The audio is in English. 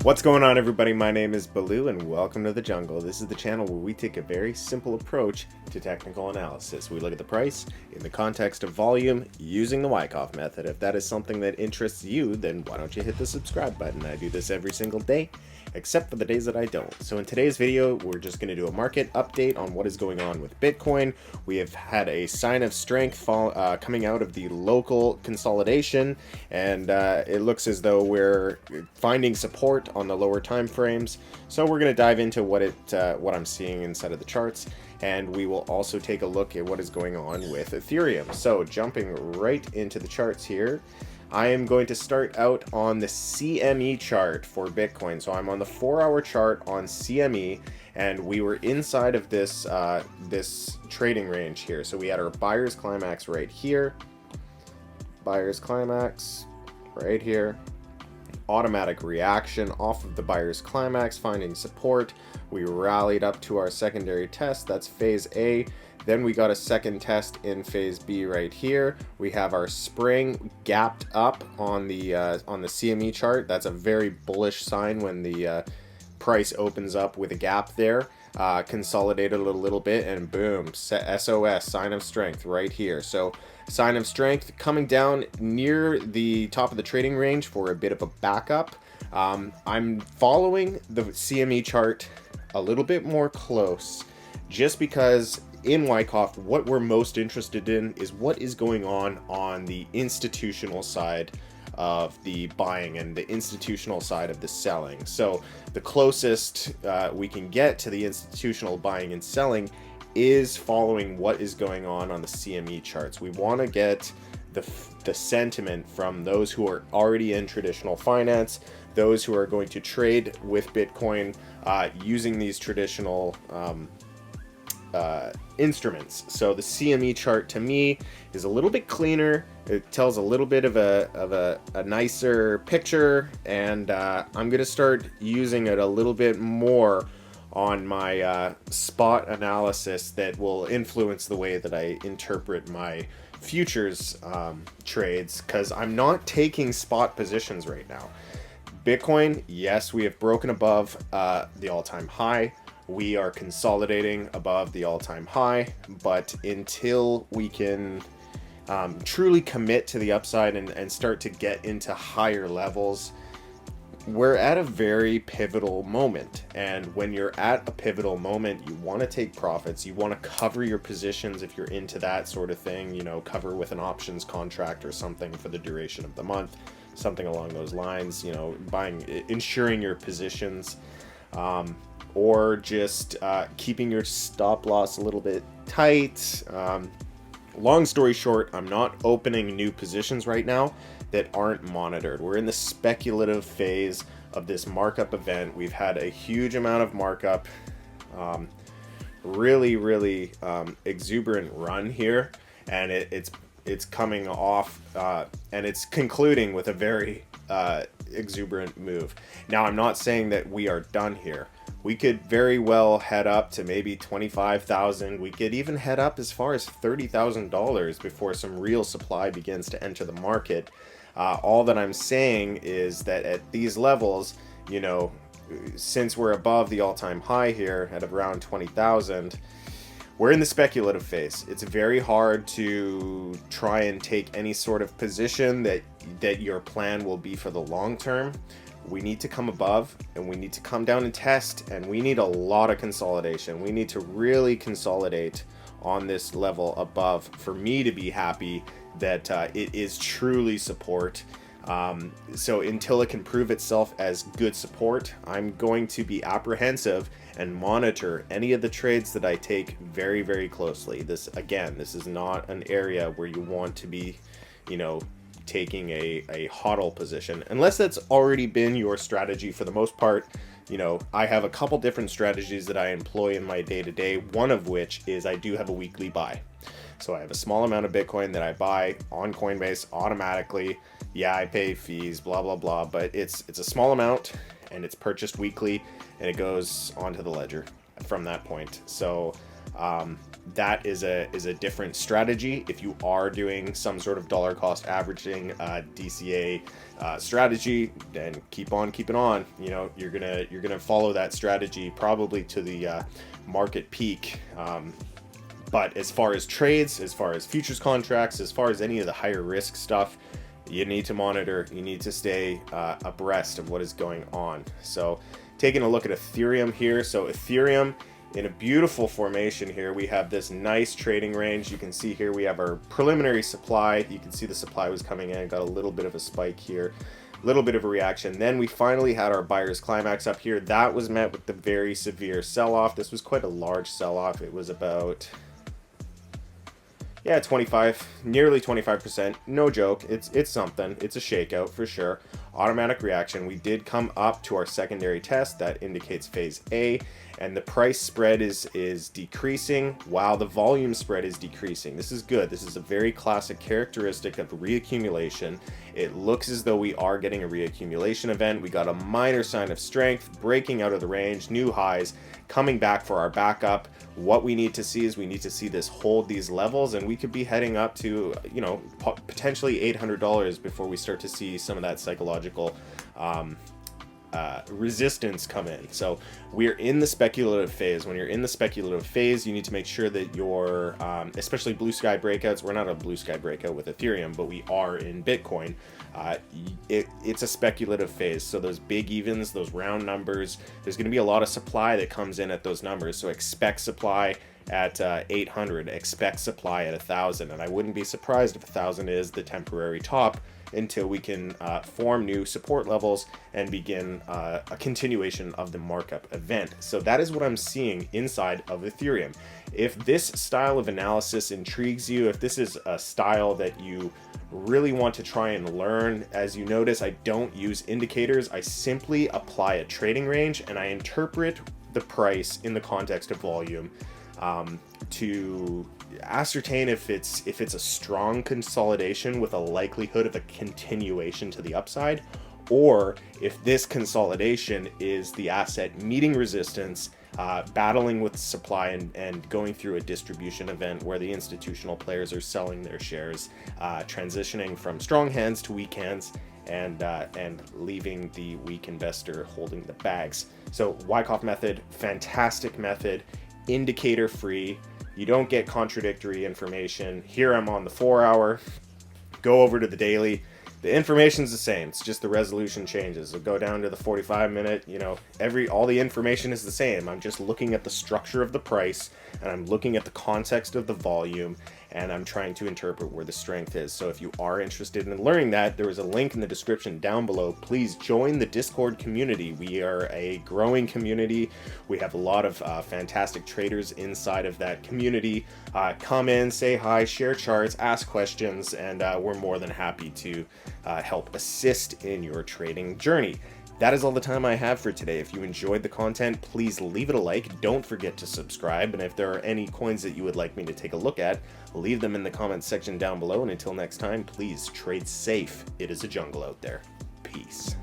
What's going on, everybody? My name is Baloo and welcome to the jungle. This is the channel where we take a very simple approach to technical analysis. We look at the price in the context of volume using the Wyckoff method. If that is something that interests you, then why don't you hit the subscribe button? I do this every single day, except for the days that I don't. So in today's video, we're just going to do a market update on what is going on with Bitcoin. We have had a sign of strength coming out of the local consolidation, and it looks as though we're finding support on the lower time frames. So we're going to dive into what I'm seeing inside of the charts, and we will also take a look at what is going on with Ethereum. So jumping right into the charts here, I am going to start out on the CME chart for Bitcoin. So I'm on the 4-hour chart on CME, and we were inside of this this trading range here. So we had our buyer's climax right here, buyer's climax right here, automatic reaction off of the buyer's climax, finding support. We rallied up to our secondary test. That's phase A. Then we got a second test in phase B right here. We have our spring gapped up on the CME chart. That's a very bullish sign when the price opens up with a gap there. Consolidated a little bit, and boom, SOS, sign of strength right here. So sign of strength coming down near the top of the trading range for a bit of a backup. I'm following the CME chart a little bit more close, just because in Wyckoff, what we're most interested in is what is going on the institutional side of the buying and the institutional side of the selling. So the closest we can get to the institutional buying and selling is following what is going on the CME charts. We want to get the sentiment from those who are already in traditional finance, those who are going to trade with Bitcoin using these traditional instruments. So the CME chart to me is a little bit cleaner. It tells a little bit of a nicer picture, and I'm gonna start using it a little bit more on my spot analysis that will influence the way that I interpret my futures trades, because I'm not taking spot positions right now. Bitcoin, yes, we have broken above the all-time high. We are consolidating above the all-time high, but until we can truly commit to the upside and start to get into higher levels, we're at a very pivotal moment. And when you're at a pivotal moment, you want to take profits. You want to cover your positions if you're into that sort of thing, you know, cover with an options contract or something for the duration of the month, something along those lines, you know, ensuring your positions. Or just keeping your stop loss a little bit tight. Long story short, I'm not opening new positions right now that aren't monitored. We're in the speculative phase of this markup event. We've had a huge amount of markup, really exuberant run here, and it's coming off, and it's concluding with a very exuberant move. Now, I'm not saying that we are done here. We could very well head up to maybe 25,000. We could even head up as far as $30,000 before some real supply begins to enter the market. All that I'm saying is that at these levels, you know, since we're above the all-time high here at around 20,000, we're in the speculative phase. It's very hard to try and take any sort of position that your plan will be for the long term. We need to come above, and we need to come down and test, and we need a lot of consolidation. We need to really consolidate on this level above for me to be happy that it is truly support. So until it can prove itself as good support, I'm going to be apprehensive and monitor any of the trades that I take very, very closely. This is not an area where you want to be, you know, taking a hodl position, unless that's already been your strategy for the most part. You know, I have a couple different strategies that I employ in my day-to-day, one of which is I do have a weekly buy. So I have a small amount of Bitcoin that I buy on Coinbase automatically. Yeah, I pay fees, blah, blah, blah, but it's a small amount, and it's purchased weekly, and it goes onto the ledger from that point. So That is a different strategy. If you are doing some sort of dollar cost averaging DCA strategy, then keep on keeping on. You know, you're gonna follow that strategy probably to the market peak. But as far as trades, as far as futures contracts, as far as any of the higher risk stuff, you need to monitor. You need to stay abreast of what is going on. So taking a look at Ethereum here. So Ethereum, in a beautiful formation here, we have this nice trading range. You can see here we have our preliminary supply. You can see the supply was coming in, got a little bit of a spike here, a little bit of a reaction. Then we finally had our buyer's climax up here. That was met with the very severe sell-off. This was quite a large sell-off. It was about, yeah, 25, nearly 25%. No joke. It's something. It's a shakeout for sure. Automatic reaction. We did come up to our secondary test that indicates phase A, and the price spread is decreasing while the volume spread is decreasing. This is good. This is a very classic characteristic of reaccumulation. It looks as though we are getting a reaccumulation event. We got a minor sign of strength, breaking out of the range, new highs, coming back for our backup. What we need to see is we need to see this hold these levels, and we could be heading up to, you know, potentially $800 before we start to see some of that psychological resistance come in. So we're in the speculative phase. When you're in the speculative phase, you need to make sure that you're, especially blue sky breakouts. We're not a blue sky breakout with Ethereum, but we are in Bitcoin. It's a speculative phase. So those big evens, those round numbers, there's going to be a lot of supply that comes in at those numbers. So expect supply at 800, expect supply at 1,000. And I wouldn't be surprised if 1,000 is the temporary top until we can form new support levels and begin a continuation of the markup event. So that is what I'm seeing inside of Ethereum. If this style of analysis intrigues you, if this is a style that you really want to try and learn, as you notice, I don't use indicators. I simply apply a trading range and I interpret the price in the context of volume to ascertain if it's a strong consolidation with a likelihood of a continuation to the upside, or if this consolidation is the asset meeting resistance, battling with supply and going through a distribution event where the institutional players are selling their shares, transitioning from strong hands to weak hands, and leaving the weak investor holding the bags. So Wyckoff method, fantastic method, indicator free. You don't get contradictory information. Here I'm on the 4-hour. Go over to the daily. The information's the same. It's just the resolution changes. So go down to the 45-minute. You know, all the information is the same. I'm just looking at the structure of the price, and I'm looking at the context of the volume, and I'm trying to interpret where the strength is. So if you are interested in learning that, there is a link in the description down below. Please join the Discord community. We are a growing community. We have a lot of fantastic traders inside of that community. Come in, say hi, share charts, ask questions, and we're more than happy to help assist in your trading journey. That is all the time I have for today. If you enjoyed the content, please leave it a like. Don't forget to subscribe. And if there are any coins that you would like me to take a look at, leave them in the comments section down below. And until next time, please trade safe. It is a jungle out there. Peace.